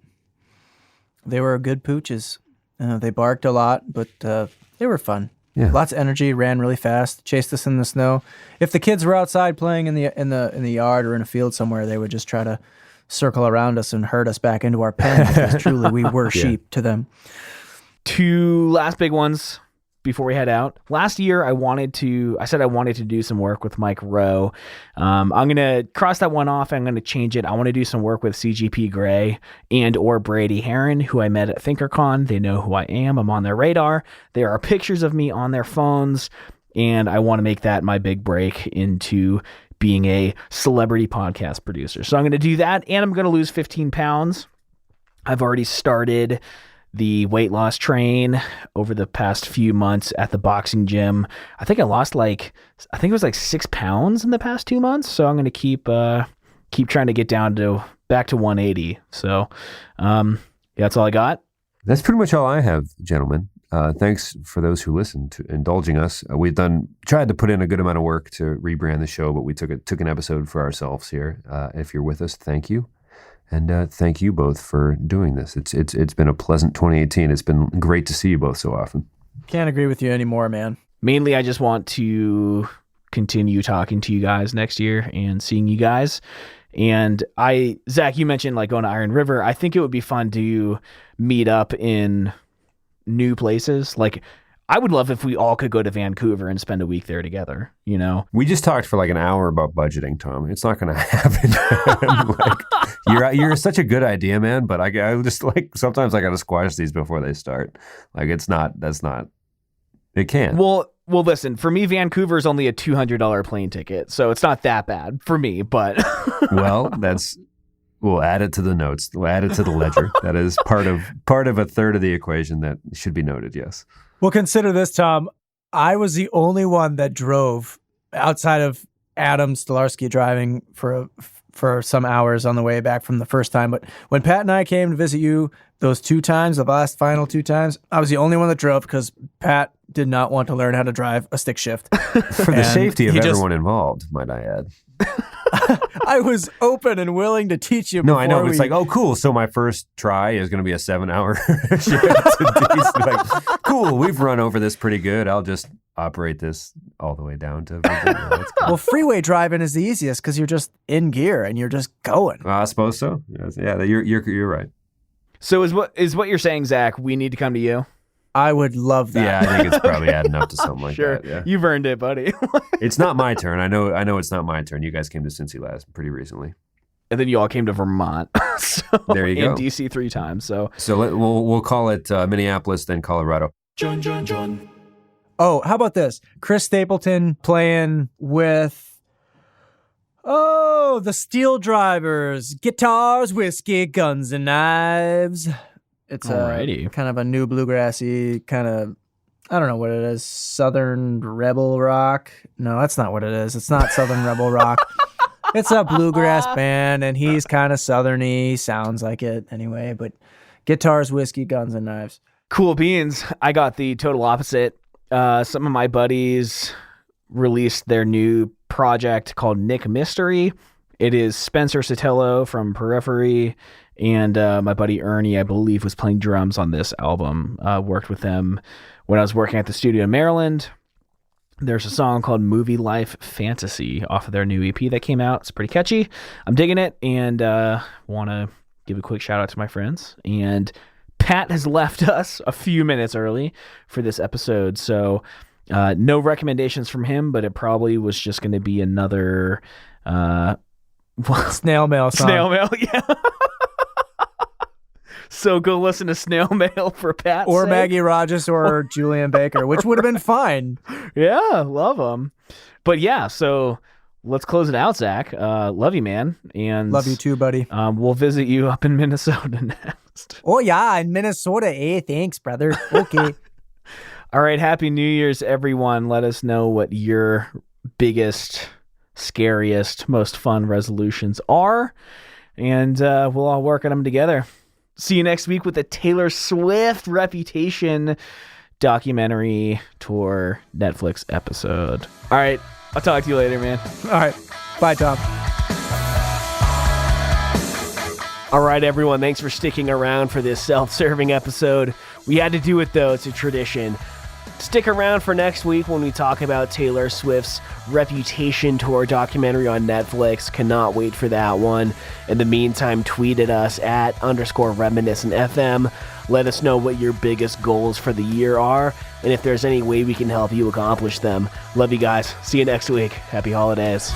Speaker 3: They were good pooches. They barked a lot, but they were fun.
Speaker 2: Yeah.
Speaker 3: Lots of energy, ran really fast, chased us in the snow. If the kids were outside playing in the yard or in a field somewhere, they would just try to circle around us and herd us back into our pen because truly we were sheep to them.
Speaker 1: 2 last big ones before we head out. Last year, I said I wanted to do some work with Mike Rowe. I'm going to cross that one off. I'm going to change it. I want to do some work with CGP Grey and or Brady Heron, who I met at ThinkerCon. They know who I am. I'm on their radar. There are pictures of me on their phones, and I want to make that my big break into being a celebrity podcast producer. So I'm going to do that, and I'm going to lose 15 pounds. I've already started the weight loss train over the past few months at the boxing gym. I think I lost I think it was like 6 pounds in the past 2 months. So I'm going to keep trying to get back to 180. So that's all I got.
Speaker 2: That's pretty much all I have, gentlemen. Thanks for those who listened to indulging us. We've tried to put in a good amount of work to rebrand the show, but we took an episode for ourselves here. If you're with us, thank you. And thank you both for doing this. It's been a pleasant 2018. It's been great to see you both so often.
Speaker 3: Can't agree with you anymore, man.
Speaker 1: Mainly, I just want to continue talking to you guys next year and seeing you guys. And Zach, you mentioned like going to Iron River. I think it would be fun to meet up in new places. Like, I would love if we all could go to Vancouver and spend a week there together, you know?
Speaker 2: We just talked for like an hour about budgeting, Tom. It's not going to happen. Like, you're such a good idea, man, but I just like, sometimes I got to squash these before they start. Like, it can't.
Speaker 1: Well, listen, for me, Vancouver is only a $200 plane ticket, so it's not that bad for me, but...
Speaker 2: Well, we'll add it to the notes. We'll add it to the ledger. That is part of a third of the equation that should be noted, yes.
Speaker 3: Well, consider this, Tom. I was the only one that drove outside of Adam Stolarski driving for some hours on the way back from the first time. But when Pat and I came to visit you those 2 times, the last final 2 times, I was the only one that drove because Pat did not want to learn how to drive a stick shift.
Speaker 2: For the safety of everyone involved, might I add.
Speaker 3: I was open and willing to teach you.
Speaker 2: No, I know. It's like, oh, cool. So my first try is going to be a 7-hour shift. Like, cool. We've run over this pretty good. I'll just operate this all the way down to Virginia. That's cool.
Speaker 3: Well, freeway driving is the easiest because you're just in gear and you're just going.
Speaker 2: I suppose so. Yeah, you're right.
Speaker 1: So is what you're saying, Zach? We need to come to you?
Speaker 3: I would love that.
Speaker 2: Yeah, I think it's probably adding up to something like
Speaker 1: sure.
Speaker 2: that. Yeah.
Speaker 1: You've earned it, buddy.
Speaker 2: It's not my turn. I know it's not my turn. You guys came to Cincy pretty recently.
Speaker 1: And then you all came to Vermont. So,
Speaker 2: there you go.
Speaker 1: And DC 3 times. So
Speaker 2: we'll call it Minneapolis, then Colorado.
Speaker 4: John.
Speaker 3: Oh, how about this? Chris Stapleton playing with the Steeldrivers, guitars, whiskey, guns, and knives. It's kind of a new bluegrassy kind of, I don't know what it is, Southern Rebel Rock. No, that's not what it is. It's not Southern Rebel Rock. It's a bluegrass band, and he's kind of southerny. Sounds like it anyway, but guitars, whiskey, guns, and knives.
Speaker 1: Cool beans. I got the total opposite. Some of my buddies released their new project called Nick Mystery. It is Spencer Sotelo from Periphery, and my buddy Ernie, I believe, was playing drums on this album. Worked with them when I was working at the studio in Maryland. There's a song called Movie Life Fantasy off of their new EP that came out. It's pretty catchy. I'm digging it, and want to give a quick shout out to my friends. And Pat has left us a few minutes early for this episode, so no recommendations from him, but it probably was just going to be another
Speaker 3: snail mail song.
Speaker 1: Snail mail, yeah. So go listen to Snail Mail for Pat.
Speaker 3: Or Maggie Rogers or Julian Baker, which would have been fine.
Speaker 1: Yeah, love them. But yeah, so let's close it out, Zach. Love you, man. And
Speaker 3: love you too, buddy.
Speaker 1: We'll visit you up in Minnesota next.
Speaker 3: Oh, yeah, in Minnesota. Hey, thanks, brother. Okay.
Speaker 1: All right, Happy New Year's, everyone. Let us know what your biggest, scariest, most fun resolutions are, and we'll all work on them together. See you next week with the Taylor Swift Reputation documentary tour Netflix episode. All right, I'll talk to you later, man.
Speaker 3: All right, bye, Tom.
Speaker 4: All right, everyone, thanks for sticking around for this self-serving episode. We had to do it, though. It's a tradition. Stick around for next week when we talk about Taylor Swift's Reputation Tour documentary on Netflix. Cannot wait for that one. In the meantime, tweet at us at _reminiscentfm. Let us know what your biggest goals for the year are, and if there's any way we can help you accomplish them. Love you guys. See you next week. Happy holidays.